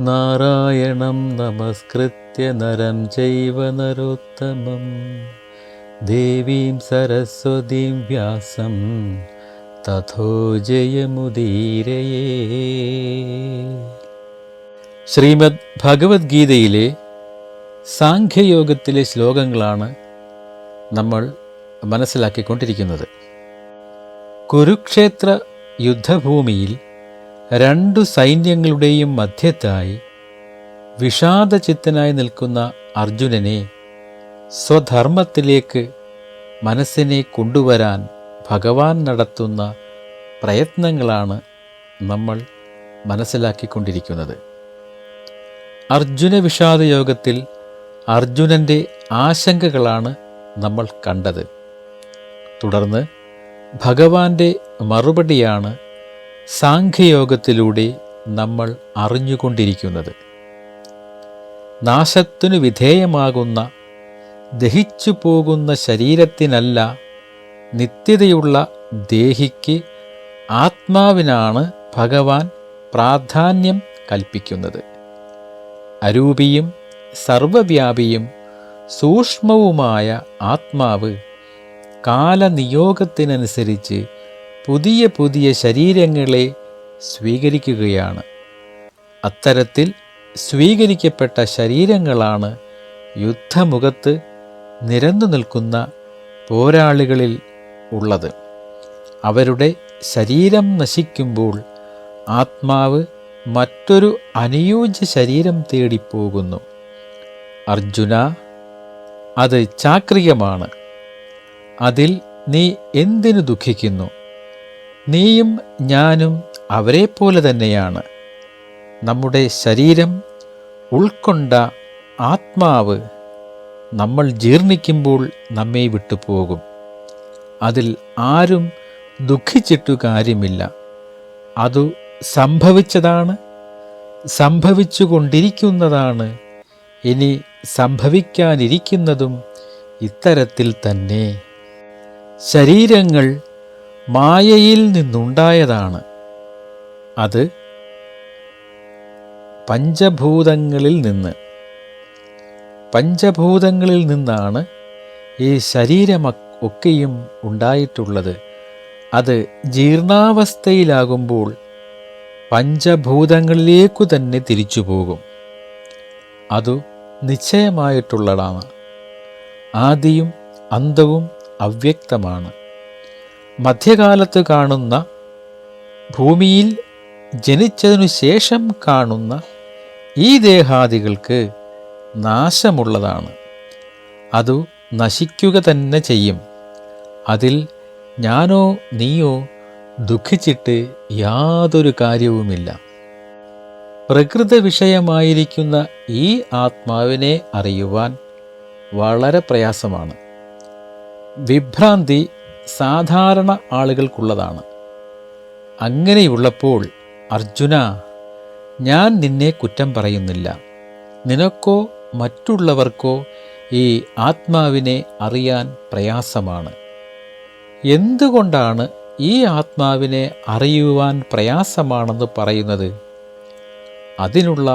നാരായണം നമസ്കൃത്യ നരം ചൈവ നരോത്തമം ദേവീം സരസ്വതീം വ്യാസം തഥോ ജയമുദീരയേ. ശ്രീമദ് ഭഗവത്ഗീതയിലെ സാഖ്യയോഗത്തിലെ ശ്ലോകങ്ങളാണ് നമ്മൾ മനസ്സിലാക്കിക്കൊണ്ടിരിക്കുന്നത്. കുരുക്ഷേത്ര യുദ്ധഭൂമിയിൽ രണ്ടു സൈന്യങ്ങളുടെയും മധ്യത്തായി വിഷാദചിത്തനായി നിൽക്കുന്ന അർജുനനെ സ്വധർമ്മത്തിലേക്ക് മനസ്സിനെ കൊണ്ടുവരാൻ ഭഗവാൻ നടത്തുന്ന പ്രയത്നങ്ങളാണ് നമ്മൾ മനസ്സിലാക്കിക്കൊണ്ടിരിക്കുന്നത്. അർജുന വിഷാദയോഗത്തിൽ അർജുനൻ്റെ ആശങ്കകളാണ് നമ്മൾ കണ്ടത്. തുടർന്ന് ഭഗവാന്റെ മറുപടിയാണ് സാഖ്യയോഗത്തിലൂടെ നമ്മൾ അറിഞ്ഞുകൊണ്ടിരിക്കുന്നത്. നാശത്തിനു വിധേയമാകുന്ന ദഹിച്ചു പോകുന്ന ശരീരത്തിനല്ല നിത്യതയുള്ള ദേഹിക്ക് ആത്മാവിനാണ് ഭഗവാൻ പ്രാധാന്യം കൽപ്പിക്കുന്നത്. അരൂപിയും സർവവ്യാപിയും സൂക്ഷ്മവുമായ ആത്മാവ് കാലനിയോഗത്തിനനുസരിച്ച് പുതിയ പുതിയ ശരീരങ്ങളെ സ്വീകരിക്കുകയാണ്. അത്തരത്തിൽ സ്വീകരിക്കപ്പെട്ട ശരീരങ്ങളാണ് യുദ്ധമുഖത്ത് നിരന്നു നിൽക്കുന്ന പോരാളികളിൽ ഉള്ളത്. അവരുടെ ശരീരം നശിക്കുമ്പോൾ ആത്മാവ് മറ്റൊരു അനുയോജ്യ ശരീരം തേടിപ്പോകുന്നു. അർജുന, അത് ചാക്രികമാണ്. അതിൽ നീ എന്തിനു ദുഃഖിക്കുന്നു? നീയും ഞാനും അവരെപ്പോലെ തന്നെയാണ്. നമ്മുടെ ശരീരം ഉൾക്കൊണ്ട ആത്മാവ് നമ്മൾ ജീർണിക്കുമ്പോൾ നമ്മെ വിട്ടുപോകും. അതിൽ ആരും ദുഃഖിച്ചിട്ടു കാര്യമില്ല. അതു സംഭവിച്ചതാണ്, സംഭവിച്ചുകൊണ്ടിരിക്കുന്നതാണ്, ഇനി സംഭവിക്കാനിരിക്കുന്നതും ഇത്തരത്തിൽ തന്നെ. ശരീരങ്ങൾ മായയിൽ നിന്നുണ്ടായതാണ്. അത് പഞ്ചഭൂതങ്ങളിൽ നിന്നാണ് ഈ ശരീരമൊക്കെയും ഉണ്ടായിട്ടുള്ളത്. അത് ജീർണാവസ്ഥയിലാകുമ്പോൾ പഞ്ചഭൂതങ്ങളിലേക്കു തന്നെ തിരിച്ചു പോകും. അതു നിശ്ചയമായിട്ടുള്ളതാണ്. ആദിയും അന്തവും അവ്യക്തമാണ്. മധ്യകാലത്ത് കാണുന്ന, ഭൂമിയിൽ ജനിച്ചതിനു ശേഷം കാണുന്ന ഈ ദേഹാദികൾക്ക് നാശമുള്ളതാണ്. അതു നശിക്കുക തന്നെ ചെയ്യും. അതിൽ ഞാനോ നീയോ ദുഃഖിച്ചിട്ട് യാതൊരു കാര്യവുമില്ല. പ്രകൃതി വിഷയമായിരിക്കുന്ന ഈ ആത്മാവിനെ അറിയുവാൻ വളരെ പ്രയാസമാണ്. വിഭ്രാന്തി സാധാരണ ആളുകൾക്കുള്ളതാണ്. അങ്ങനെയുള്ളപ്പോൾ അർജുന, ഞാൻ നിന്നെ കുറ്റം പറയുന്നില്ല. നിനക്കോ മറ്റുള്ളവർക്കോ ഈ ആത്മാവിനെ അറിയാൻ പ്രയാസമാണ്. എന്തുകൊണ്ടാണ് ഈ ആത്മാവിനെ അറിയുവാൻ പ്രയാസമാണെന്ന് പറയുന്നത്? അതിനുള്ള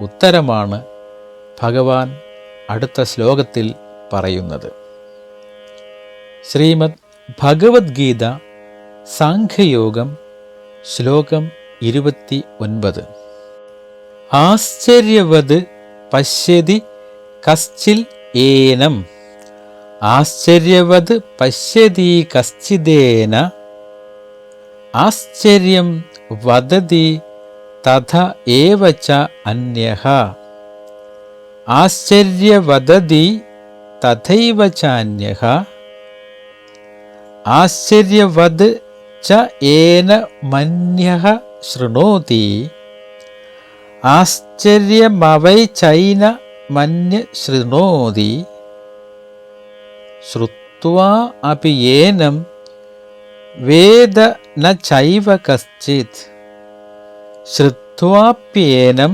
ഉത്തരമാണ് ഭഗവാൻ അടുത്ത ശ്ലോകത്തിൽ പറയുന്നത്. ശ്രീമദ് ഭഗവത്ഗീത സാഖ്യയോഗം ശ്ലോകം 29. ആശ്ചര്യവത് പശ്യതി കശ്ചിൽ ഏനം, ആശ്ചര്യവത് പശ്യതി കശ്ചിദേന, ആശ്ചര്യം വദതി തഥ ഏവ ച അന്യഃ, ആശ്ചര്യവദതി തഥൈവ ച അന്യഃ, ആശ്ചര്യവത് ച ഏന മന്യഃ ശൃണോതി, ആശ്ചര്യമവൈ ചൈന മന്യ ശൃണോതി, ശ്രുത്വാ അപി ഏനം വേദ ന ചൈവ കശ്ചിത്, ശ്രുത്വാപ്യേനം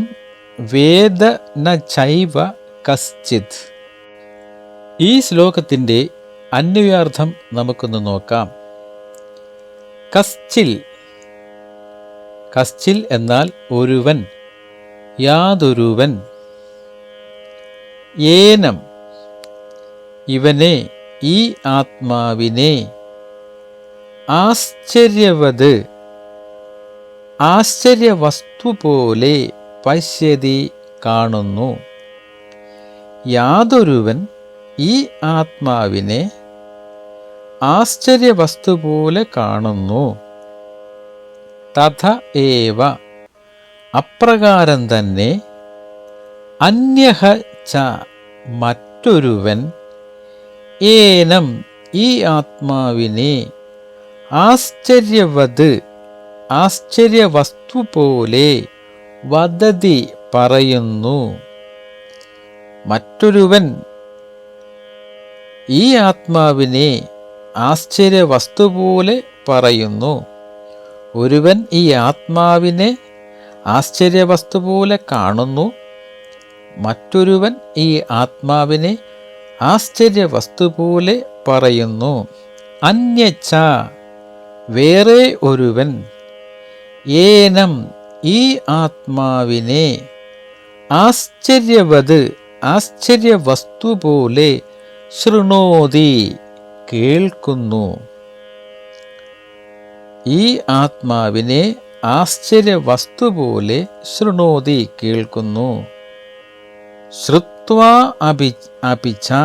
വേദ ന ചൈവ കശ്ചിത്. ഈ ശ്ലോകത്തിൻ്റെ അന്വയാർത്ഥം നമുക്കൊന്ന് നോക്കാം. കശ്ചിൽ, കശ്ചിൽ എന്നാൽ ഒരുവൻ യാതൊരുവൻ, ഏനം ഇവനെ, ഈ ആത്മാവിനെ, ആശ്ചര്യവത് ആശ്ചര്യവസ്തു പോലെ, പശ്യതി കാണുന്നു. യാതൊരുവൻ ഈ ആത്മാവിനെ ആശ്ചര്യവസ്തു പോലെ കാണുന്നു. തഥ ഏവ അപ്രകാരം തന്നെ, അന്യഹ ച മറ്റൊരുവൻ, ഏനം ഈ ആത്മാവിനെ, ആശ്ചര്യവത് ആശ്ചര്യവസ്തു പോലെ, വദതി പറയുന്നു. മറ്റൊരുവൻ ഈ ആത്മാവിനെ ആശ്ചര്യവസ്തു പോലെ പറയുന്നു. ഒരുവൻ ഈ ആത്മാവിനെ ആശ്ചര്യവസ്തു പോലെ കാണുന്നു. മറ്റൊരുവൻ ഈ ആത്മാവിനെ ആശ്ചര്യവസ്തു പോലെ പറയുന്നു. അന്യച്ച വേറെ ഒരുവൻ, ഏനം ഈ ആത്മാവിനെ, ആശ്ചര്യവത് ആശ്ചര്യവസ്തു പോലെ, ശൃണോതി കേൾക്കുന്നു. ഈ ആത്മാവിനെ ആശ്ചര്യവസ്തു പോലെ ശൃണോതി കേൾക്കുന്നു. ശ്രുത്വാ അപി ച,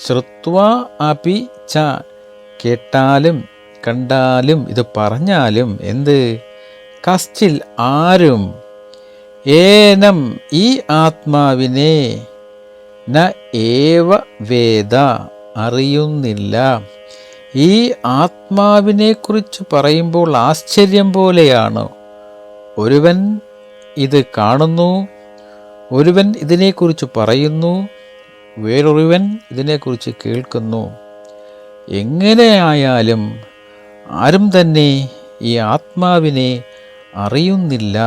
ശ്രുത്വാ അപി ച കേട്ടാലും കണ്ടാലും, ഇത് പറഞ്ഞാലും എന്ത്, കശ്ചിൽ ആരും, ഏനം ഈ ആത്മാവിനെ, ന ഏവ വേദ അറിയുന്നില്ല. ഈ ആത്മാവിനെക്കുറിച്ച് പറയുമ്പോൾ ആശ്ചര്യം പോലെയാണ്. ഒരുവൻ ഇത് കാണുന്നു, ഒരുവൻ ഇതിനെക്കുറിച്ച് പറയുന്നു, വേറൊരുവൻ ഇതിനെക്കുറിച്ച് കേൾക്കുന്നു. എങ്ങനെയായാലും ആരും തന്നെ ഈ ആത്മാവിനെ അറിയുന്നില്ല.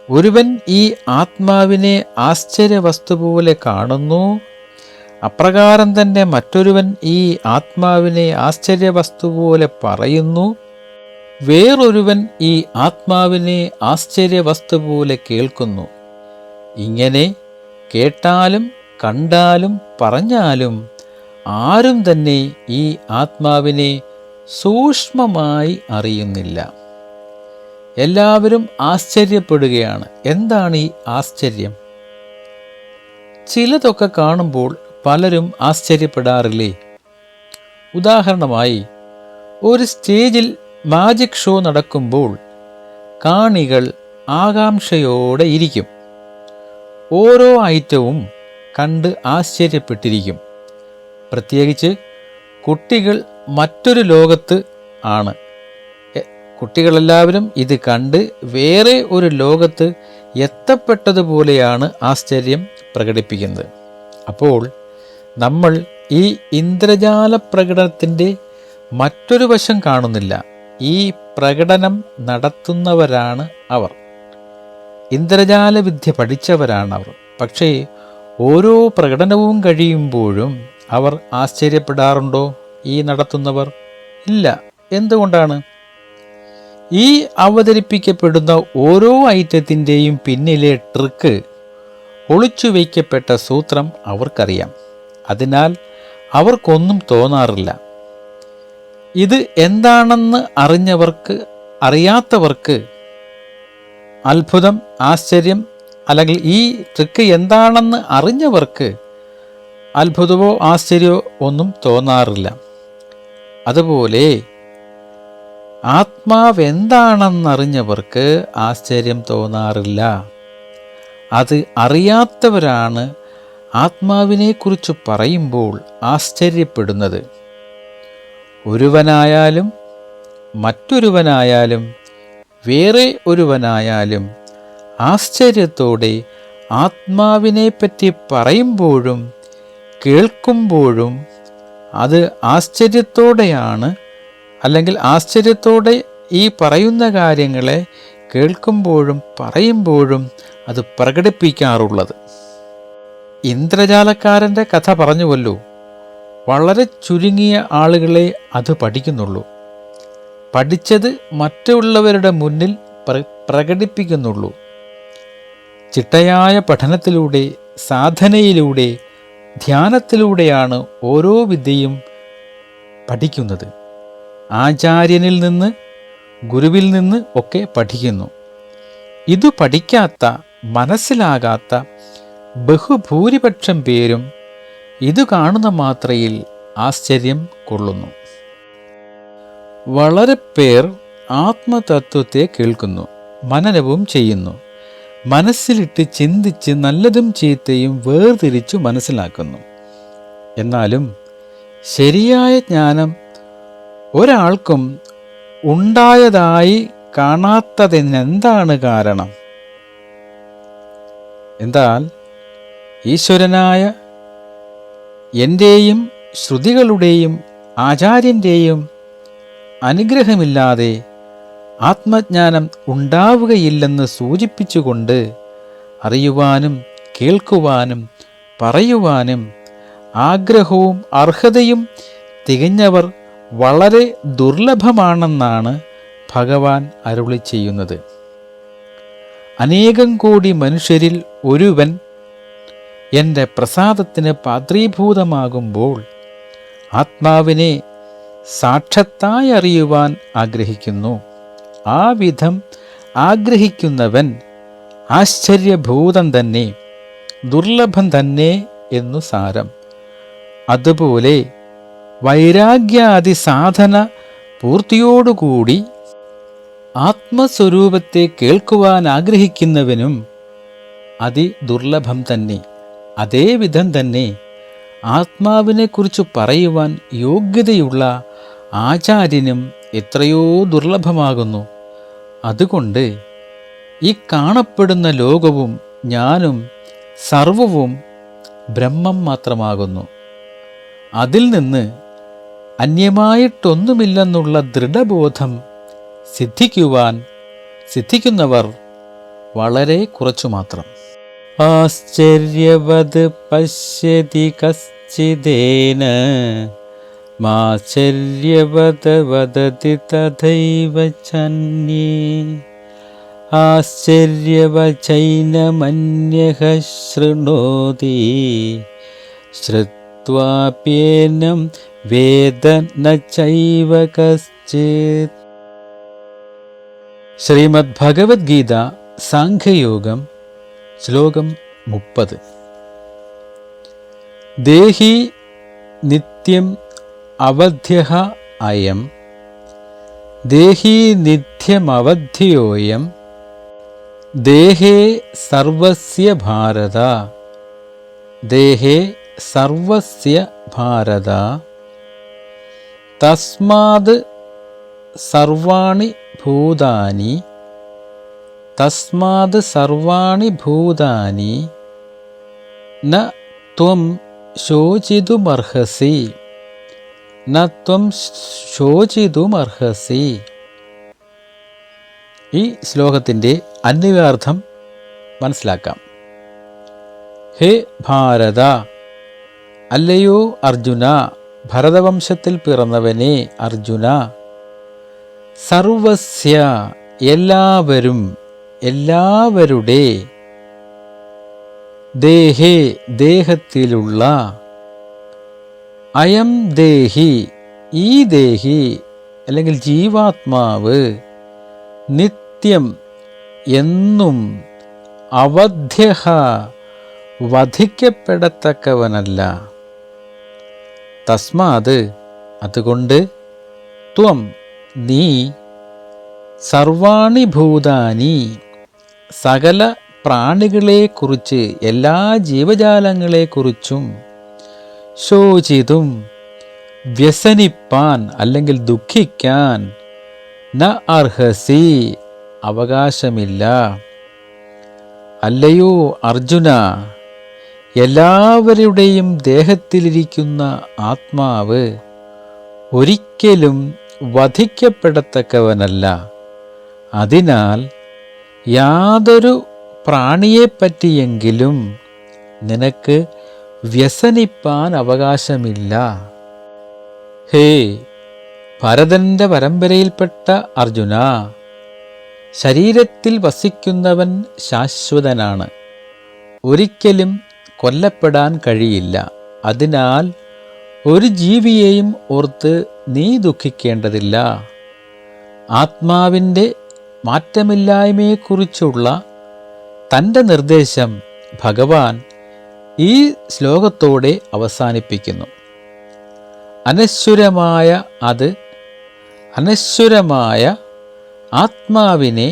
ഒരുവൻ ഈ ആത്മാവിനെ ആശ്ചര്യവസ്തു പോലെ കാണുന്നു, അപ്രകാരം തന്നെ മറ്റൊരുവൻ ഈ ആത്മാവിനെ ആശ്ചര്യവസ്തു പോലെ പറയുന്നു. വേറൊരുവൻ ഈ ആത്മാവിനെ ആശ്ചര്യവസ്തു പോലെ കേൾക്കുന്നു. ഇങ്ങനെ കേട്ടാലും കണ്ടാലും പറഞ്ഞാലും ആരും തന്നെ ഈ ആത്മാവിനെ സൂക്ഷ്മമായി അറിയുന്നില്ല. എല്ലാവരും ആശ്ചര്യപ്പെടുകയാണ്. എന്താണ് ഈ ആശ്ചര്യം? ചിലതൊക്കെ കാണുമ്പോൾ പലരും ആശ്ചര്യപ്പെടാറില്ലേ? ഉദാഹരണമായി, ഒരു സ്റ്റേജിൽ മാജിക് ഷോ നടക്കുമ്പോൾ കാണികൾ ആകാംക്ഷയോടെ ഇരിക്കും. ഓരോ ഐറ്റവും കണ്ട് ആശ്ചര്യപ്പെട്ടിരിക്കും. പ്രത്യേകിച്ച് കുട്ടികൾ മറ്റൊരു ലോകത്ത് ആണ്. കുട്ടികളെല്ലാവരും ഇത് കണ്ട് വേറെ ഒരു ലോകത്ത് എത്തപ്പെട്ടതുപോലെയാണ് ആശ്ചര്യം പ്രകടിപ്പിക്കുന്നത്. അപ്പോൾ നമ്മൾ ഈ ഇന്ദ്രജാല പ്രകടനത്തിൻ്റെ മറ്റൊരു വശം കാണുന്നില്ല. ഈ പ്രകടനം നടത്തുന്നവരാണ് അവർ. ഇന്ദ്രജാല വിദ്യ പഠിച്ചവരാണ് അവർ. പക്ഷേ ഓരോ പ്രകടനവും കഴിയുമ്പോഴും അവർ ആശ്ചര്യപ്പെടാറുണ്ടോ ഈ നടത്തുന്നവർ? ഇല്ല. എന്തുകൊണ്ടാണ്? ഈ അവതരിപ്പിക്കപ്പെടുന്ന ഓരോ ഐറ്റത്തിൻ്റെയും പിന്നിലെ ട്രിക്ക്, ഒളിച്ചു വയ്ക്കപ്പെട്ട സൂത്രം അവർക്കറിയാം. അതിനാൽ അവർക്കൊന്നും തോന്നാറില്ല. ഇത് എന്താണെന്ന് അറിയാത്തവർക്ക് അത്ഭുതം, ആശ്ചര്യം, അല്ലെങ്കിൽ ഈ ട്രിക്ക് എന്താണെന്ന് അറിഞ്ഞവർക്ക് അത്ഭുതമോ ആശ്ചര്യമോ ഒന്നും തോന്നാറില്ല. അതുപോലെ ആത്മാവ് എന്താണെന്നറിഞ്ഞവർക്ക് ആശ്ചര്യം തോന്നാറില്ല. അത് അറിയാത്തവരാണ് ആത്മാവിനെക്കുറിച്ച് പറയുമ്പോൾ ആശ്ചര്യപ്പെടുന്നത്. ഒരുവനായാലും മറ്റൊരുവനായാലും വേറെ ഒരുവനായാലും ആശ്ചര്യത്തോടെ ആത്മാവിനെപ്പറ്റി പറയുമ്പോഴും കേൾക്കുമ്പോഴും അത് ആശ്ചര്യത്തോടെയാണ്, അല്ലെങ്കിൽ ആശ്ചര്യത്തോടെ ഈ പറയുന്ന കാര്യങ്ങളെ കേൾക്കുമ്പോഴും പറയുമ്പോഴും അത് പ്രകടിപ്പിക്കാറുള്ളത്. ഇന്ദ്രജാലക്കാരൻ്റെ കഥ പറഞ്ഞുവല്ലോ, വളരെ ചുരുങ്ങിയ ആളുകളെ അത് പഠിക്കുന്നുള്ളൂ. പഠിച്ചത് മറ്റുള്ളവരുടെ മുന്നിൽ പ്രകടിപ്പിക്കുന്നുള്ളൂ. ചിട്ടയായ പഠനത്തിലൂടെ, സാധനയിലൂടെ, ധ്യാനത്തിലൂടെയാണ് ഓരോ വിദ്യയും പഠിക്കുന്നത്. ആചാര്യനിൽ നിന്ന്, ഗുരുവിൽ നിന്ന് ഒക്കെ പഠിക്കുന്നു. ഇതു പഠിക്കാത്ത, മനസ്സിലാകാത്ത ബഹുഭൂരിപക്ഷം പേരും ഇത് കാണുന്ന മാത്രയിൽ ആശ്ചര്യം കൊള്ളുന്നു. വളരെ പേർ ആത്മതത്വത്തെ കേൾക്കുന്നു, മനനവും ചെയ്യുന്നു, മനസ്സിലിട്ട് ചിന്തിച്ച് നല്ലതും ചീത്തയും വേർതിരിച്ചു മനസ്സിലാക്കുന്നു. എന്നാലും ശരിയായ ജ്ഞാനം ഒരാൾക്കും ഉണ്ടായതായി കാണാത്തതിനെന്താണ് കാരണം? എന്നാൽ ഈശ്വരനായ എൻ്റെയും ശ്രുതികളുടെയും ആചാര്യൻ്റെയും അനുഗ്രഹമില്ലാതെ ആത്മജ്ഞാനം ഉണ്ടാവുകയില്ലെന്ന് സൂചിപ്പിച്ചുകൊണ്ട് അറിയുവാനും കേൾക്കുവാനും പറയുവാനും ആഗ്രഹവും അർഹതയും തികഞ്ഞവർ വളരെ ദുർലഭമാണെന്നാണ് ഭഗവാൻ അരുളി ചെയ്യുന്നത്. അനേകം കോടി മനുഷ്യരിൽ ഒരുവൻ എൻ്റെ പ്രസാദത്തിന് പാത്രീഭൂതമാകുമ്പോൾ ആത്മാവിനെ സാക്ഷാത്തായി അറിയുവാൻ ആഗ്രഹിക്കുന്നു. ആ വിധം ആഗ്രഹിക്കുന്നവൻ ആശ്ചര്യഭൂതം തന്നെ, ദുർലഭം തന്നെ എന്നു സാരം. അതുപോലെ വൈരാഗ്യാദി സാധന പൂർത്തിയോടുകൂടി ആത്മസ്വരൂപത്തെ കേൾക്കുവാൻ ആഗ്രഹിക്കുന്നവനും അതിദുർലഭം തന്നെ. അതേവിധം തന്നെ ആത്മാവിനെക്കുറിച്ച് പറയുവാൻ യോഗ്യതയുള്ള ആചാര്യനും എത്രയോ ദുർലഭമാകുന്നു. അതുകൊണ്ട് ഈ കാണപ്പെടുന്ന ലോകവും ഞാനും സർവവും ബ്രഹ്മം മാത്രമാകുന്നു. അതിൽ നിന്ന് അന്യമായിട്ടൊന്നുമില്ലെന്നുള്ള ദൃഢബോധം സിദ്ധിക്കുന്നവർ വളരെ കുറച്ചു മാത്രം. ആശ്ചര്യവത് പശ്യതി കശ്ചിദേന മാശ്ചര്യവത് വദതി തഥൈവ ചന്യേ ആശ്ചര്യവചൈനമന്യഃ ശൃണോതി ശ്രുത്വാപ്യേനം വേദ ന ചൈവ കശ്ചിത്. ശ്രീമദ് ഭഗവത്ഗീത സാംഖ്യയോഗം ശ്ലോകം 30. ദേഹി നിത്യം അവധ്യഃ അയം ദേഹി നിത്യമവധ്യോയം ദേഹേ സർവസ്യ ഭാരത ദേഹേ സർവസ്യ ഭാരത തസ്മാത് സർവാണി ഭൂതാനി തസ്മാത് സർവാണി ഭൂതാനി ന ത്വം ശോചിതുമർഹസി ന ത്വം ശോചിതുമർഹസി. ഈ ശ്ലോകത്തിൻ്റെ അന്വയാർത്ഥം മനസ്സിലാക്കാം. ഹേ ഭാരത, അല്ലയോ അർജുന, ഭരതവംശത്തിൽ പിറന്നവനെ അർജുന, സർവസ്യ എല്ലാവരും, എല്ലാവരുടെ, ദേഹേ ദേഹത്തിലുള്ള, അയം ദേഹി ഈ ദേഹി അല്ലെങ്കിൽ ജീവാത്മാവ്, നിത്യം എന്നും, അവധ്യഃ വധിക്കപ്പെടത്തക്കവനല്ല. തസ്മാത് അതുകൊണ്ട്, ത്വം നീ, സർവാണി ഭൂതാനി സകല പ്രാണികളെക്കുറിച്ച്, എല്ലാ ജീവജാലങ്ങളെക്കുറിച്ചും, ശോചിതും വ്യസനിപ്പാൻ അല്ലെങ്കിൽ ദുഃഖിക്കാൻ, ന അർഹസി അവകാശമില്ല. അല്ലയോ അർജുന, എല്ലാവരുടെയും ദേഹത്തിലിരിക്കുന്ന ആത്മാവ് ഒരിക്കലും വധിക്കപ്പെടത്തക്കവനല്ല. അതിനാൽ യാതൊരു പ്രാണിയെപ്പറ്റിയെങ്കിലും നിനക്ക് വ്യസനിപ്പാൻ അവകാശമില്ല. ഹേ ഭരതന്റെ പരമ്പരയിൽപ്പെട്ട അർജുന, ശരീരത്തിൽ വസിക്കുന്നവൻ ശാശ്വതനാണ്. ഒരിക്കലും കൊല്ലപ്പെടാൻ കഴിയില്ല. അതിനാൽ ഒരു ജീവിയെയും ഓർത്ത് നീ ദുഃഖിക്കേണ്ടതില്ല. ആത്മാവിൻ്റെ മാറ്റമില്ലായ്മയെക്കുറിച്ചുള്ള തൻ്റെ നിർദ്ദേശം ഭഗവാൻ ഈ ശ്ലോകത്തോടെ അവസാനിപ്പിക്കുന്നു. അനശ്വരമായ ആത്മാവിനെ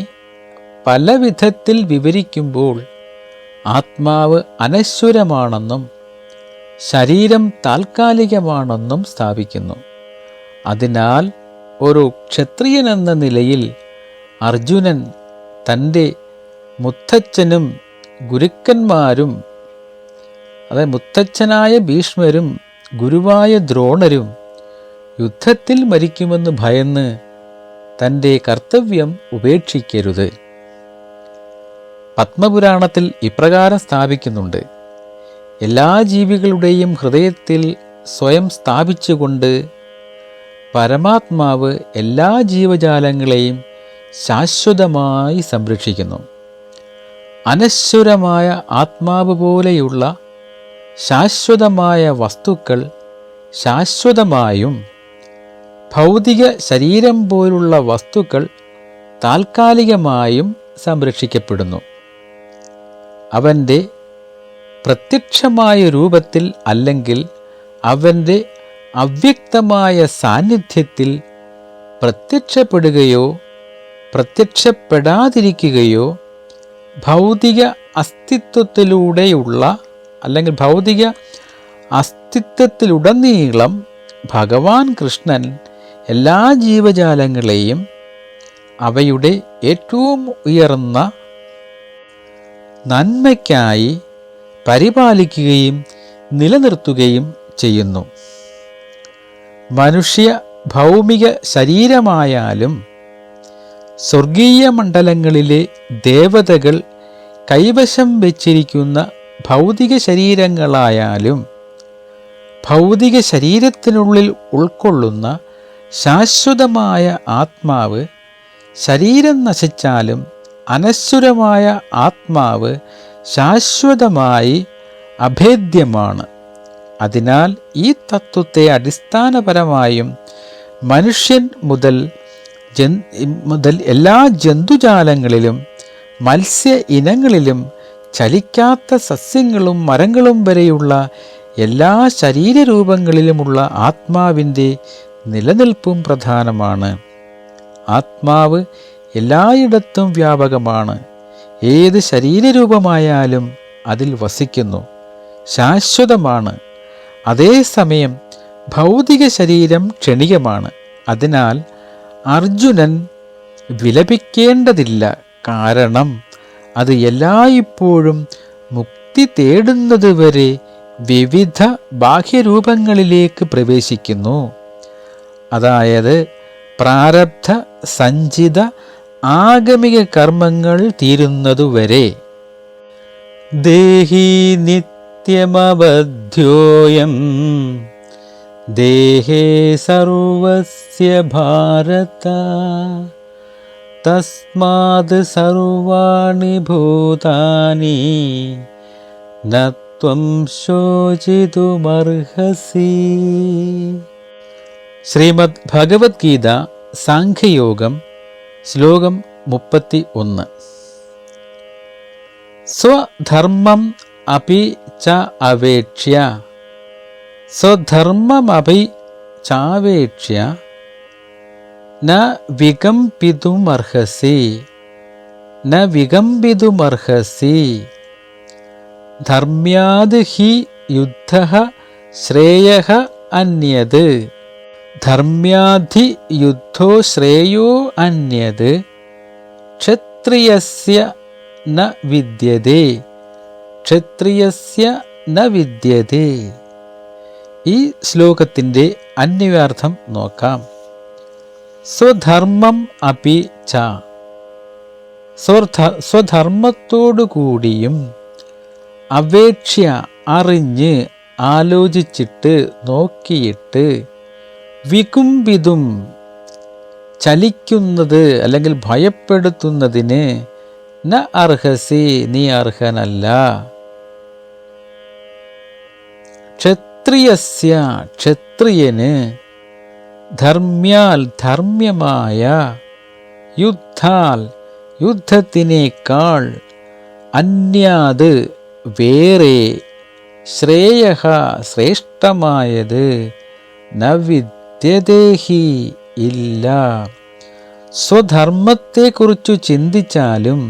പല വിധത്തിൽ വിവരിക്കുമ്പോൾ ആത്മാവ് അനശ്വരമാണെന്നും ശരീരം താൽക്കാലികമാണെന്നും സ്ഥാപിക്കുന്നു. അതിനാൽ ഒരു ക്ഷത്രിയനെന്ന നിലയിൽ അർജുനൻ തൻ്റെ മുത്തച്ഛനും ഗുരുക്കന്മാരും, അതായത് മുത്തച്ഛനായ ഭീഷ്മരും ഗുരുവായ ദ്രോണരും യുദ്ധത്തിൽ മരിക്കുമെന്ന് ഭയന്ന് തൻ്റെ കർത്തവ്യം ഉപേക്ഷിക്കരുത്. പത്മപുരാണത്തിൽ ഇപ്രകാരം സ്ഥാപിക്കുന്നുണ്ട്: എല്ലാ ജീവികളുടെയും ഹൃദയത്തിൽ സ്വയം സ്ഥാപിച്ചുകൊണ്ട് പരമാത്മാവ് എല്ലാ ജീവജാലങ്ങളെയും ശാശ്വതമായി സംരക്ഷിക്കുന്നു. അനശ്വരമായ ആത്മാവ് പോലെയുള്ള ശാശ്വതമായ വസ്തുക്കൾ ശാശ്വതമായും ഭൗതിക ശരീരം പോലുള്ള വസ്തുക്കൾ താൽക്കാലികമായും സംരക്ഷിക്കപ്പെടുന്നു. അവൻ്റെ പ്രത്യക്ഷമായ രൂപത്തിൽ അല്ലെങ്കിൽ അവൻ്റെ അവ്യക്തമായ സാന്നിധ്യത്തിൽ പ്രത്യക്ഷപ്പെടുകയോ പ്രത്യക്ഷപ്പെടാതിരിക്കുകയോ ഭൗതിക അസ്തിത്വത്തിലൂടെയുള്ള അല്ലെങ്കിൽ ഭൗതിക അസ്തിത്വത്തിലുടനീളം ഭഗവാൻ കൃഷ്ണൻ എല്ലാ ജീവജാലങ്ങളെയും അവയുടെ ഏറ്റവും ഉയർന്ന നന്മയ്ക്കായി പരിപാലിക്കുകയും നിലനിർത്തുകയും ചെയ്യുന്നു. മനുഷ്യ ഭൗമിക ശരീരമായാലും സ്വർഗീയ മണ്ഡലങ്ങളിലെ ദേവതകൾ കൈവശം വച്ചിരിക്കുന്ന ഭൗതിക ശരീരങ്ങളായാലും ഭൗതിക ശരീരത്തിനുള്ളിൽ ഉൾക്കൊള്ളുന്ന ശാശ്വതമായ ആത്മാവ് ശരീരം നശിച്ചാലും അനശ്വരമായ ആത്മാവ് ശാശ്വതമായി അഭേദ്യമാണ്. അതിനാൽ ഈ തത്വത്തെ അടിസ്ഥാനപരമായും മനുഷ്യൻ മുതൽ എല്ലാ ജന്തുജാലങ്ങളിലും മത്സ്യ ഇനങ്ങളിലും ചലിക്കാത്ത സസ്യങ്ങളും മരങ്ങളും വരെയുള്ള എല്ലാ ശരീരരൂപങ്ങളിലുമുള്ള ആത്മാവിൻ്റെ നിലനിൽപ്പും പ്രധാനമാണ്. ആത്മാവ് എല്ലായിടത്തും വ്യാപകമാണ്. ഏത് ശരീരരൂപമായാലും അതിൽ വസിക്കുന്നു, ശാശ്വതമാണ്. അതേസമയം ഭൗതിക ശരീരം ക്ഷണികമാണ്. അതിനാൽ അർജുനൻ വിലപിക്കേണ്ടതില്ല. കാരണം അത് എല്ലായ്പ്പോഴും മുക്തി തേടുന്നതുവരെ വിവിധ ബാഹ്യരൂപങ്ങളിലേക്ക് പ്രവേശിക്കുന്നു. അതായത് പ്രാരബ്ധ സഞ്ചിത ആഗമിക കർമ്മങ്ങൾ തീരുന്നതുവരെ. ദേഹി നിത്യമവധ്യോയം ദേഹേ സർവസ്യ ഭാരത തസ്മാത് സർവാണി ഭൂതാനി ന ത്വം ശോചിതുമർഹസി. ശ്രീമദ് ഭഗവത്ഗീത സാംഖ്യയോഗം ശ്ലോകം 31. സ്വധർമ്മം അപി ച അവേക്ഷ്യ സ്വധർമ്മമപി ചാവേക്ഷ്യ ന വികമ്പിതുമർഹസി ന വികമ്പിതുമർഹസി. ധർമ്മ്യാദ് ഹി യുദ്ധഃ ശ്രേയഃ അന്യത് ധർമ്മ്യാധി യുദ്ധോ ശ്രേയോ അന്യത് ക്ഷത്രിയസ്യ ന വിദ്യതേ ക്ഷത്രിയസ്യ ന വിദ്യതേ. ഈ ശ്ലോകത്തിൻ്റെ അന്വയാർത്ഥം നോക്കാം. സ്വധർമ്മം അപി ച സ്വധർമ്മത്തോടുകൂടിയും അപേക്ഷ്യ അറിഞ്ഞ് ആലോചിച്ചിട്ട് നോക്കിയിട്ട് വികുംപിതും ചലിക്കുന്നത് അല്ലെങ്കിൽ ഭയപ്പെടുത്തുന്നതിന് ന അർഹസി നീ അർഹനല്ല. ക്ഷത്രിയസ്യ ക്ഷത്രിയന് ധർമ്മ്യാൽ ധർമ്മ്യമായ യുദ്ധാൽ യുദ്ധത്തിനേക്കാൾ അന്യാത് വേറെ ശ്രേയഃ ശ്രേഷ്ഠമായത് ന വിദ്യതേഹി ഇല്ല. സ്വധർമ്മത്തെക്കുറിച്ചു ചിന്തിച്ചാലും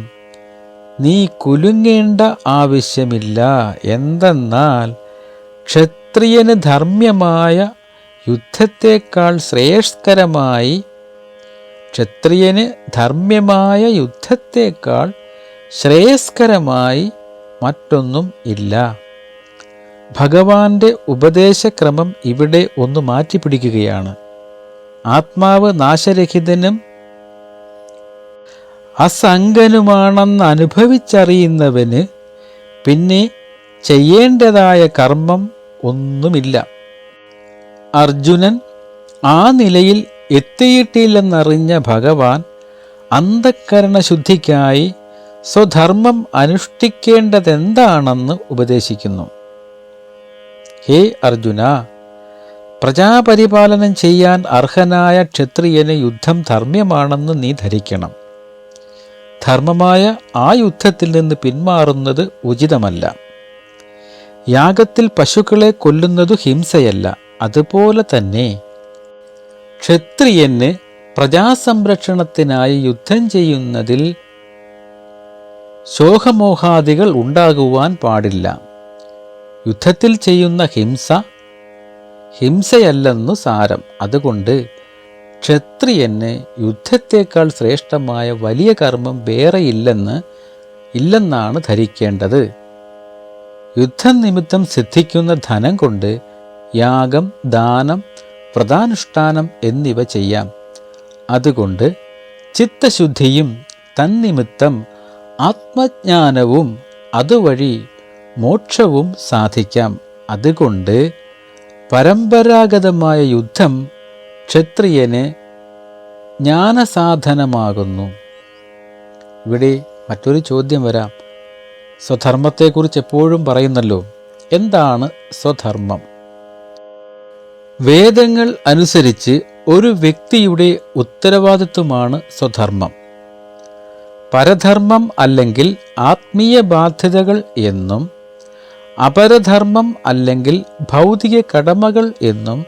നീ കുലുങ്ങേണ്ട ആവശ്യമില്ല. എന്തെന്നാൽ ക്ഷത്രിയന് ധർമ്മ്യമായ യുദ്ധത്തേക്കാൾ ശ്രേയസ്കരമായി മറ്റൊന്നും ഇല്ല. ഭഗവാന്റെ ഉപദേശക്രമം ഇവിടെ ഒന്ന് മാറ്റിപ്പിടിക്കുകയാണ്. ആത്മാവ് നാശരഹിതനും അസംഗനുമാണെന്ന് അനുഭവിച്ചറിയുന്നവന് പിന്നെ ചെയ്യേണ്ടതായ കർമ്മം ഒന്നുമില്ല. അർജുനൻ ആ നിലയിൽ എത്തിയിട്ടില്ലെന്നറിഞ്ഞ ഭഗവാൻ അന്ധക്കരണശുദ്ധിക്കായി സ്വധർമ്മം അനുഷ്ഠിക്കേണ്ടതെന്താണെന്ന് ഉപദേശിക്കുന്നു. ഹേ അർജുന, പ്രജാപരിപാലനം ചെയ്യാൻ അർഹനായ ക്ഷത്രിയന് യുദ്ധം ധർമ്മ്യമാണെന്ന് നീ ധരിക്കണം. ധർമ്മമായ ആ യുദ്ധത്തിൽ നിന്ന് പിന്മാറുന്നത് ഉചിതമല്ല. യാഗത്തിൽ പശുക്കളെ കൊല്ലുന്നതു ഹിംസയല്ല. അതുപോലെ തന്നെ ക്ഷത്രിയന് പ്രജാസംരക്ഷണത്തിനായി യുദ്ധം ചെയ്യുന്നതിൽ ശോകമോഹാദികൾ ഉണ്ടാകുവാൻ പാടില്ല. യുദ്ധത്തിൽ ചെയ്യുന്ന ഹിംസയല്ലെന്നു സാരം. അതുകൊണ്ട് ക്ഷത്രിയന് യുദ്ധത്തേക്കാൾ ശ്രേഷ്ഠമായ വലിയ കർമ്മം വേറെ ഇല്ലെന്നാണ് ധരിക്കേണ്ടത്. യുദ്ധം നിമിത്തം സിദ്ധിക്കുന്ന ധനം കൊണ്ട് യാഗം, ദാനം, വ്രതാനുഷ്ഠാനം എന്നിവ ചെയ്യാം. അതുകൊണ്ട് ചിത്തശുദ്ധിയും തന്നിമിത്തം ആത്മജ്ഞാനവും അതുവഴി മോക്ഷവും സാധിക്കാം. അതുകൊണ്ട് പരമ്പരാഗതമായ യുദ്ധം ക്ഷത്രിയന് ജ്ഞാനസാധനമാകുന്നു. ഇവിടെ മറ്റൊരു ചോദ്യം വരാം. സ്വധർമ്മത്തെക്കുറിച്ച് എപ്പോഴും പറയുന്നല്ലോ. എന്താണ് സ്വധർമ്മം? വേദങ്ങൾ അനുസരിച്ച് ഒരു വ്യക്തിയുടെ ഉത്തരവാദിത്വമാണ് സ്വധർമ്മം. പരധർമ്മം അല്ലെങ്കിൽ ആത്മീയ ബാധ്യതകൾ എന്നും അപരധർമ്മം അല്ലെങ്കിൽ ഭൗതിക കടമകൾ എന്നും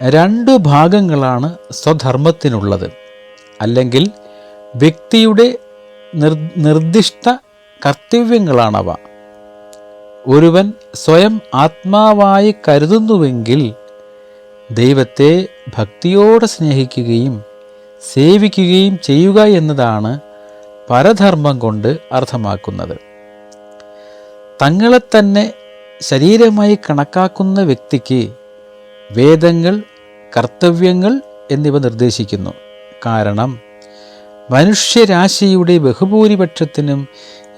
രണ്ടു ഭാഗങ്ങളാണ് സ്വധർമ്മത്തിനുള്ളത്. അല്ലെങ്കിൽ വ്യക്തിയുടെ നിർദ്ദിഷ്ട കർത്തവ്യങ്ങളാണവ. ഒരുവൻ സ്വയം ആത്മാവായി കരുതുന്നുവെങ്കിൽ ദൈവത്തെ ഭക്തിയോടെ സ്നേഹിക്കുകയും സേവിക്കുകയും ചെയ്യുക എന്നതാണ് പരധർമ്മം കൊണ്ട് അർത്ഥമാക്കുന്നത്. തങ്ങളെ തന്നെ ശരീരമായി കണക്കാക്കുന്ന വ്യക്തിക്ക് വേദങ്ങൾ, കർത്തവ്യങ്ങൾ എന്നിവ നിർദ്ദേശിക്കുന്നു. കാരണം മനുഷ്യരാശിയുടെ ബഹുഭൂരിപക്ഷത്തിനും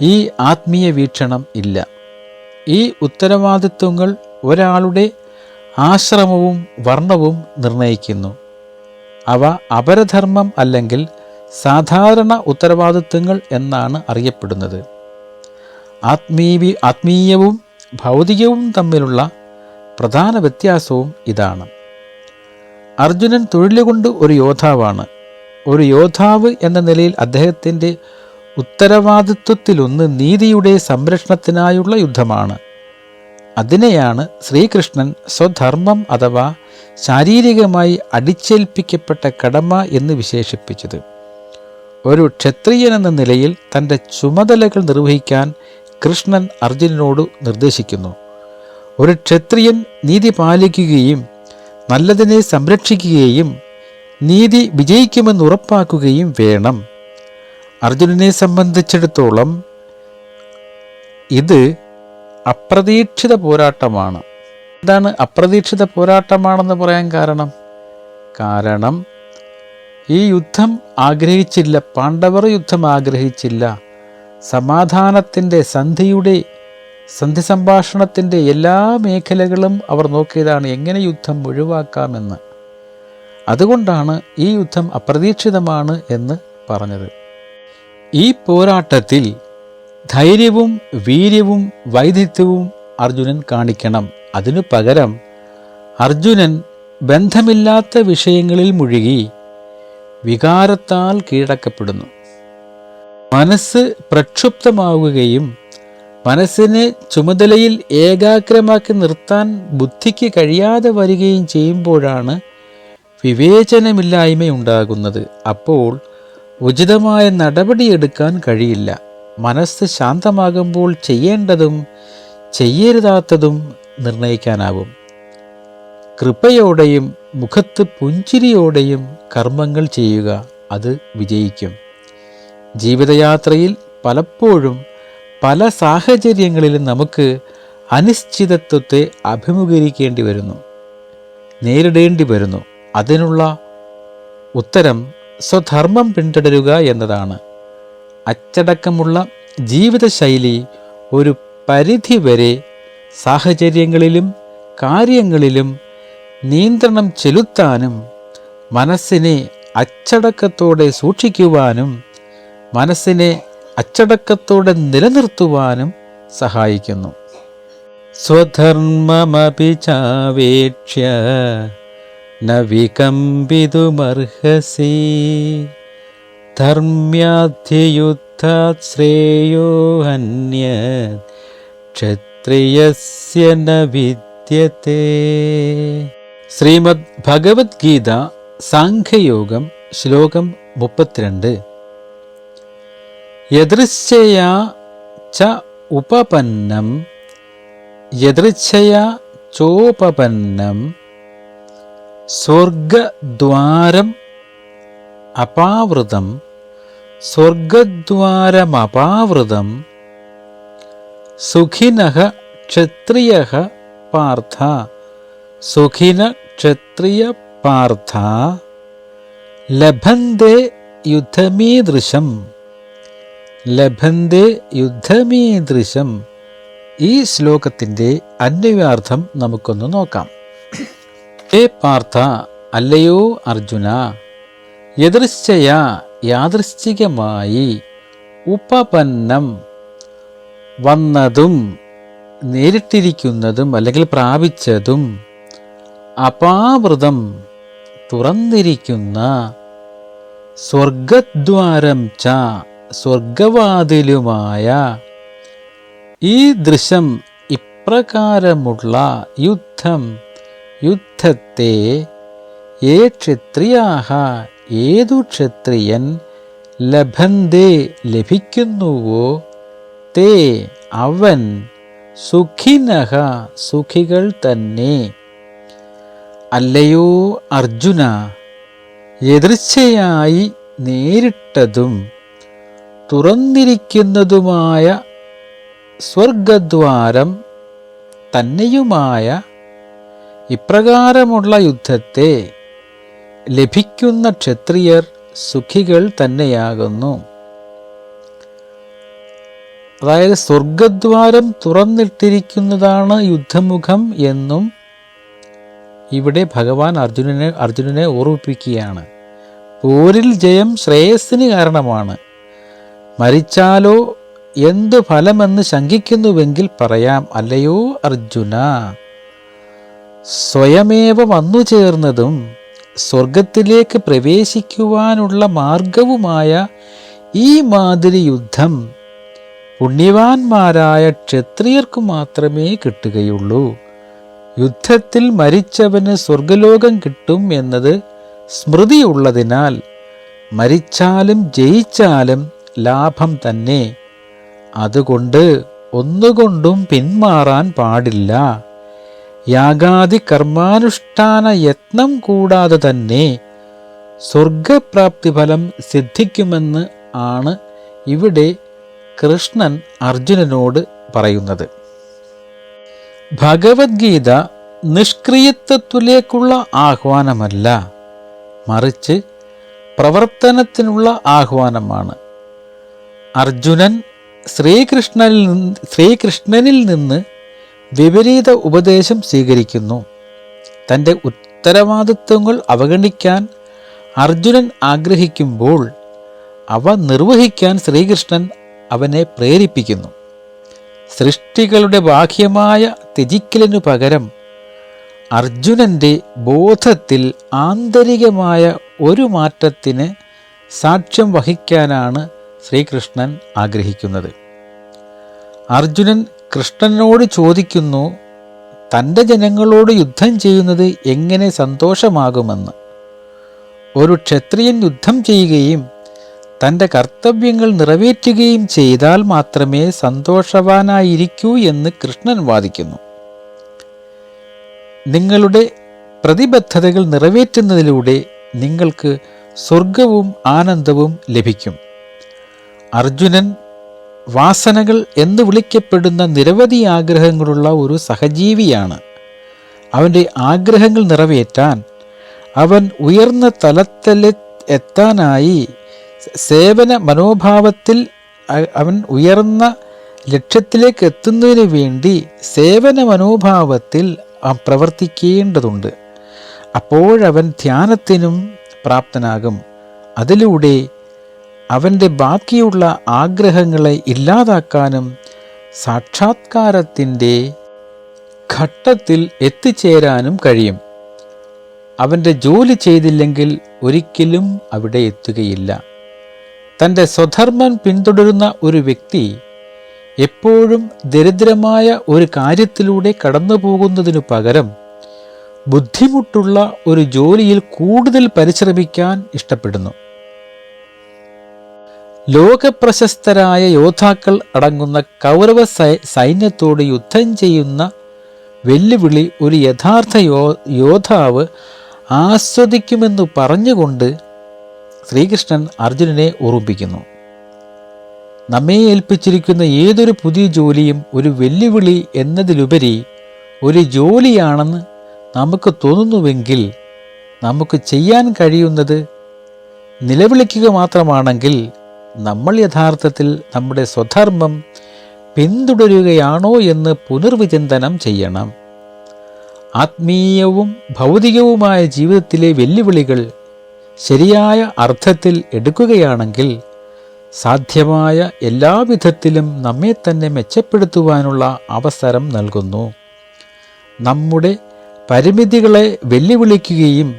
ഈ ആത്മീയ വീക്ഷണം ഇല്ല. ഈ ഉത്തരവാദിത്വങ്ങൾ ഒരാളുടെ ആശ്രമവും വർണ്ണവും നിർണയിക്കുന്നു. അവ അപരധർമ്മം അല്ലെങ്കിൽ സാധാരണ ഉത്തരവാദിത്വങ്ങൾ എന്നാണ് അറിയപ്പെടുന്നത്. ആത്മീയവും ഭൗതികവും തമ്മിലുള്ള പ്രധാന വ്യത്യാസവും ഇതാണ്. അർജുനൻ തൊഴിലുകൊണ്ട് ഒരു യോദ്ധാവാണ്. ഒരു യോദ്ധാവ് എന്ന നിലയിൽ അദ്ദേഹത്തിൻ്റെ ഉത്തരവാദിത്വത്തിലൊന്ന് നീതിയുടെ സംരക്ഷണത്തിനായുള്ള യുദ്ധമാണ്. അതിനെയാണ് ശ്രീകൃഷ്ണൻ സ്വധർമ്മം അഥവാ ശാരീരികമായി അടിച്ചേൽപ്പിക്കപ്പെട്ട കടമ എന്ന് വിശേഷിപ്പിച്ചത്. ഒരു ക്ഷത്രിയൻ എന്ന നിലയിൽ തൻ്റെ ചുമതലകൾ നിർവഹിക്കാൻ കൃഷ്ണൻ അർജുനനോട് നിർദ്ദേശിക്കുന്നു. ഒരു ക്ഷത്രിയൻ നീതി പാലിക്കുകയും നല്ലതിനെ സംരക്ഷിക്കുകയും നീതി വിജയിക്കുമെന്ന് ഉറപ്പാക്കുകയും വേണം. അർജുനനെ സംബന്ധിച്ചിടത്തോളം ഇത് അപ്രതീക്ഷിത പോരാട്ടമാണ്. എന്താണ് അപ്രതീക്ഷിത പോരാട്ടമാണെന്ന് പറയാൻ കാരണം ഈ യുദ്ധം ആഗ്രഹിച്ചില്ല. പാണ്ഡവർ യുദ്ധം ആഗ്രഹിച്ചില്ല. സമാധാനത്തിൻ്റെ സന്ധി സംഭാഷണത്തിൻ്റെ എല്ലാ മേഖലകളും അവർ നോക്കിയതാണ് എങ്ങനെ യുദ്ധം ഒഴിവാക്കാമെന്ന്. അതുകൊണ്ടാണ് ഈ യുദ്ധം അപ്രതീക്ഷിതമാണ് എന്ന് പറഞ്ഞത്. ഈ പോരാട്ടത്തിൽ ധൈര്യവും വീര്യവും വൈദഗ്ധ്യവും അർജുനൻ കാണിക്കണം. അതിനു പകരം അർജുനൻ ബന്ധമില്ലാത്ത വിഷയങ്ങളിൽ മുഴുകി വികാരത്താൽ കീഴടക്കപ്പെടുന്നു. മനസ്സ് പ്രക്ഷുബ്ധമാവുകയും മനസ്സിനെ ചുമതലയിൽ ഏകാഗ്രമാക്കി നിർത്താൻ ബുദ്ധിക്ക് കഴിയാതെ വരികയും ചെയ്യുമ്പോഴാണ് വിവേചനമില്ലായ്മയുണ്ടാകുന്നത്. അപ്പോൾ ഉചിതമായ നടപടിയെടുക്കാൻ കഴിയില്ല. മനസ്സ് ശാന്തമാകുമ്പോൾ ചെയ്യേണ്ടതും ചെയ്യരുതാത്തതും നിർണയിക്കാനാവും. കൃപയോടെയും മുഖത്ത് പുഞ്ചിരിയോടെയും കർമ്മങ്ങൾ ചെയ്യുക, അത് വിജയിക്കും. ജീവിതയാത്രയിൽ പലപ്പോഴും പല സാഹചര്യങ്ങളിലും നമുക്ക് അനിശ്ചിതത്വത്തെ അഭിമുഖീകരിക്കേണ്ടി വരുന്നു, നേരിടേണ്ടി വരുന്നു. അതിനുള്ള ഉത്തരം സ്വധർമ്മം പിന്തുടരുക എന്നതാണ്. അച്ചടക്കമുള്ള ജീവിതശൈലി ഒരു പരിധിവരെ സാഹചര്യങ്ങളിലും കാര്യങ്ങളിലും നിയന്ത്രണം ചെലുത്താനും മനസ്സിനെ അച്ചടക്കത്തോടെ സൂക്ഷിക്കുവാനും മനസ്സിനെ അച്ചടക്കത്തോടെ നിലനിർത്തുവാനും സഹായിക്കുന്നു. സ്വധർമ്മമപി ചാവേക്ഷ്യ ന വികമ്പിതുമർഹസി ധർമ്മ്യാധ്യയുദ്ധാത് ശ്രേയോ ഹന്യത് ക്ഷത്രിയസ്യ ന വിദ്യത്തെ. ശ്രീമദ് ഭഗവത്ഗീത സാംഖ്യയോഗം ശ്ലോകം 32. യദൃച്ഛയാ ച ഉപപന്നം യദൃച്ഛയാ ചോപപന്നം സ്വർഗദ്വാരം അപാവൃതം സ്വർഗദ്വാരമപാവൃതം സുഖിനഃ ക്ഷത്രിയഃ പാർത്ഥ സുഖിന ക്ഷത്രിയ പാർത്ഥ ലഭന്തെ യുദ്ധമീദൃശം ലഭന്തെ യുദ്ധമീദൃശം. ഈ ശ്ലോകത്തിൻ്റെ അന്വയാർത്ഥം നമുക്കൊന്ന് നോക്കാം. ഹേ പാർത്ഥ, അല്ലയോ അർജുന, യദൃശ്ചയ യാദൃശ്ചികമായി, ഉപപന്നം വന്നതും നേരിട്ടിരിക്കുന്നതും അല്ലെങ്കിൽ പ്രാപിച്ചതും, അപാവൃതം തുറന്നിരിക്കുന്ന, സ്വർഗദ്വാരം ച സ്വർഗവാതിലുമായ, ഈ ദൃശം ഇപ്രകാരമുള്ള യുദ്ധത്തെ ഏ ക്ഷത്രിയാഹ ഏതു ക്ഷത്രിയൻ ലഭന്തെ ലഭിക്കുന്നുവോ തേ അവൻ സുഖിനഃ സുഖികൾ തന്നെ. അല്ലയോ അർജുന, യദൃച്ഛയായി നേരിട്ടതും തുറന്നിരിക്കുന്നതുമായ സ്വർഗദ്വാരം തന്നെയുമായ ഇപ്രകാരമുള്ള യുദ്ധത്തെ ലഭിക്കുന്ന ക്ഷത്രിയർ സുഖികൾ തന്നെയാകുന്നു. അതായത് സ്വർഗദ്വാരം തുറന്നിട്ടിരിക്കുന്നതാണ് യുദ്ധമുഖം എന്നും ഇവിടെ ഭഗവാൻ അർജുനനെ ഓർമ്മിപ്പിക്കുകയാണ്. പോരിൽ ജയം ശ്രേയസ്സിന് കാരണമാണ്. മരിച്ചാലോ എന്തു ഫലമെന്ന് ശങ്കിക്കുന്നുവെങ്കിൽ പറയാം, അല്ലയോ അർജുന, സ്വയമേവ വന്നു ചേർന്നതും സ്വർഗത്തിലേക്ക് പ്രവേശിക്കുവാനുള്ള മാർഗവുമായ ഈ മാതിരി യുദ്ധം പുണ്യവാന്മാരായ ക്ഷത്രിയർക്കു മാത്രമേ കിട്ടുകയുള്ളൂ. യുദ്ധത്തിൽ മരിച്ചവന് സ്വർഗലോകം കിട്ടും എന്നത് സ്മൃതിയുള്ളതിനാൽ മരിച്ചാലും ജയിച്ചാലും ലാഭം തന്നെ. അതുകൊണ്ട് ഒന്നുകൊണ്ടും പിന്മാറാൻ പാടില്ല. യാഗാദി കർമാനുഷ്ഠാന യത്നം കൂടാതെ തന്നെ സ്വർഗപ്രാപ്തി ഫലം സിദ്ധിക്കുമെന്ന് ആണ് ഇവിടെ കൃഷ്ണൻ അർജുനനോട് പറയുന്നത്. ഭഗവത്ഗീത നിഷ്ക്രിയത്വത്തിലേക്കുള്ള ആഹ്വാനമല്ല, മറിച്ച് പ്രവർത്തനത്തിനുള്ള ആഹ്വാനമാണ്. അർജുനൻ ശ്രീകൃഷ്ണനിൽ നിന്ന് വിപരീത ഉപദേശം സ്വീകരിക്കുന്നു. തൻ്റെ ഉത്തരവാദിത്വങ്ങൾ അവഗണിക്കാൻ അർജുനൻ ആഗ്രഹിക്കുമ്പോൾ അവ നിർവഹിക്കാൻ ശ്രീകൃഷ്ണൻ അവനെ പ്രേരിപ്പിക്കുന്നു. സൃഷ്ടികളുടെ ബാഹ്യമായ ത്യജിക്കലിനു പകരം അർജുനൻ്റെ ബോധത്തിൽ ആന്തരികമായ ഒരു മാറ്റത്തിന് സാക്ഷ്യം വഹിക്കാനാണ് ശ്രീകൃഷ്ണൻ ആഗ്രഹിക്കുന്നത്. അർജുനൻ കൃഷ്ണനോട് ചോദിക്കുന്നു, തൻ്റെ ജനങ്ങളോട് യുദ്ധം ചെയ്യുന്നത് എങ്ങനെ സന്തോഷമാകുമെന്ന്. ഒരു ക്ഷത്രിയൻ യുദ്ധം ചെയ്യുകയും തൻ്റെ കർത്തവ്യങ്ങൾ നിറവേറ്റുകയും ചെയ്താൽ മാത്രമേ സന്തോഷവാനായിരിക്കൂ എന്ന് കൃഷ്ണൻ വാദിക്കുന്നു. നിങ്ങളുടെ പ്രതിബദ്ധതകൾ നിറവേറ്റുന്നതിലൂടെ നിങ്ങൾക്ക് സ്വർഗവും ആനന്ദവും ലഭിക്കും. അർജുനൻ വാസനകൾ എന്ന് വിളിക്കപ്പെടുന്ന നിരവധി ആഗ്രഹങ്ങളുള്ള ഒരു സഹജീവിയാണ്. അവൻ്റെ ആഗ്രഹങ്ങൾ നിറവേറ്റാൻ അവൻ ഉയർന്ന തലത്തിൽ എത്താനായി സേവന മനോഭാവത്തിൽ അവൻ ഉയർന്ന ലക്ഷ്യത്തിലേക്ക് എത്തുന്നതിന് വേണ്ടി സേവന മനോഭാവത്തിൽ പ്രവർത്തിക്കേണ്ടതുണ്ട്. അപ്പോഴവൻ ധ്യാനത്തിനും പ്രാപ്തനാകും. അതിലൂടെ അവൻ്റെ ബാക്കിയുള്ള ആഗ്രഹങ്ങളെ ഇല്ലാതാക്കാനും സാക്ഷാത്കാരത്തിൻ്റെ ഘട്ടത്തിൽ എത്തിച്ചേരാനും കഴിയും. അവൻ്റെ ജോലി ചെയ്തില്ലെങ്കിൽ ഒരിക്കലും അവിടെ എത്തുകയില്ല. തൻ്റെ സ്വധർമ്മം പിന്തുടരുന്ന ഒരു വ്യക്തി എപ്പോഴും ദരിദ്രമായ ഒരു കാര്യത്തിലൂടെ കടന്നു പോകുന്നതിനു പകരം ബുദ്ധിമുട്ടുള്ള ഒരു ജോലിയിൽ കൂടുതൽ പരിശ്രമിക്കാൻ ഇഷ്ടപ്പെടുന്നു. ലോകപ്രശസ്തരായ യോദ്ധാക്കൾ അടങ്ങുന്ന കൗരവ സൈന്യത്തോട് യുദ്ധം ചെയ്യുന്ന വെല്ലുവിളി ഒരു യഥാർത്ഥ യോദ്ധാവ് ആസ്വദിക്കുമെന്ന് പറഞ്ഞുകൊണ്ട് ശ്രീകൃഷ്ണൻ അർജുനനെ ഓർമ്മിപ്പിക്കുന്നു. നമ്മെ ഏൽപ്പിച്ചിരിക്കുന്ന ഏതൊരു പുതിയ ജോലിയും ഒരു വെല്ലുവിളി എന്നതിലുപരി ഒരു ജോലിയാണെന്ന് നമുക്ക് തോന്നുന്നുവെങ്കിൽ നമുക്ക് ചെയ്യാൻ കഴിയുന്നത് നിലവിളിക്കുക മാത്രമാണെങ്കിൽ നമ്മൾ യഥാർത്ഥത്തിൽ നമ്മുടെ സ്വധർമ്മം പിന്തുടരുകയാണോ എന്ന് പുനർവിചിന്തനം ചെയ്യണം. ആത്മീയവും ഭൗതികവുമായ ജീവിതത്തിലെ വെല്ലുവിളികൾ ശരിയായ അർത്ഥത്തിൽ എടുക്കുകയാണെങ്കിൽ സാധ്യമായ എല്ലാവിധത്തിലും നമ്മെ തന്നെ മെച്ചപ്പെടുത്തുവാനുള്ള അവസരം നൽകുന്നു. നമ്മുടെ പരിമിതികളെ വെല്ലുവിളിക്കുകയും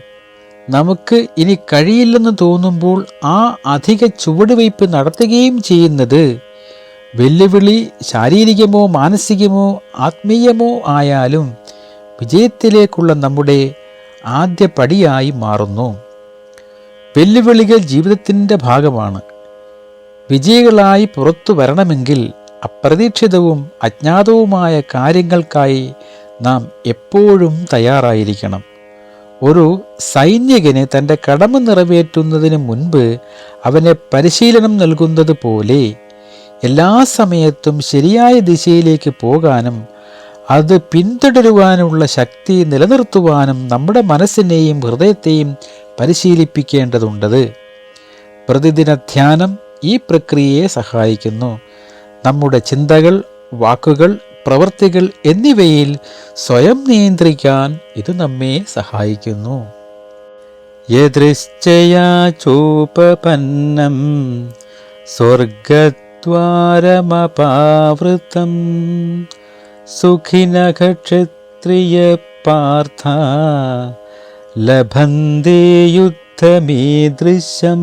നമുക്ക് ഇനി കഴിയില്ലെന്ന് തോന്നുമ്പോൾ ആ അധിക ചുവടുവയ്പ് നടത്തുകയും ചെയ്യുന്നത് വെല്ലുവിളി ശാരീരികമോ മാനസികമോ ആത്മീയമോ ആയാലും വിജയത്തിലേക്കുള്ള നമ്മുടെ ആദ്യ പടിയായി മാറുന്നു. വെല്ലുവിളികൾ ജീവിതത്തിൻ്റെ ഭാഗമാണ്. വിജയികളായി പുറത്തു വരണമെങ്കിൽ അപ്രതീക്ഷിതവും അജ്ഞാതവുമായ കാര്യങ്ങൾക്കായി നാം എപ്പോഴും തയ്യാറായിരിക്കണം. ഒരു സൈനികന് തൻ്റെ കടമ നിറവേറ്റുന്നതിന് മുൻപ് അവനെ പരിശീലനം നൽകുന്നത് പോലെ എല്ലാ സമയത്തും ശരിയായ ദിശയിലേക്ക് പോകാനും അത് പിന്തുടരുവാനുള്ള ശക്തി നിലനിർത്തുവാനും നമ്മുടെ മനസ്സിനെയും ഹൃദയത്തെയും പരിശീലിപ്പിക്കേണ്ടതുണ്ട്. പ്രതിദിന ധ്യാനം ഈ പ്രക്രിയയെ സഹായിക്കുന്നു. നമ്മുടെ ചിന്തകൾ, വാക്കുകൾ, പ്രവൃത്തികൾ എന്നിവയിൽ സ്വയം നിയന്ത്രിക്കാൻ ഇത് നമ്മെ സഹായിക്കുന്നു. യദൃശ്ചയാ ചോപപന്നം സ്വർഗദ്വാരമപാവൃതം സുഖിനഃ ക്ഷത്രിയ പാർത്ഥ ലഭന്തേ യുദ്ധമീദൃശം.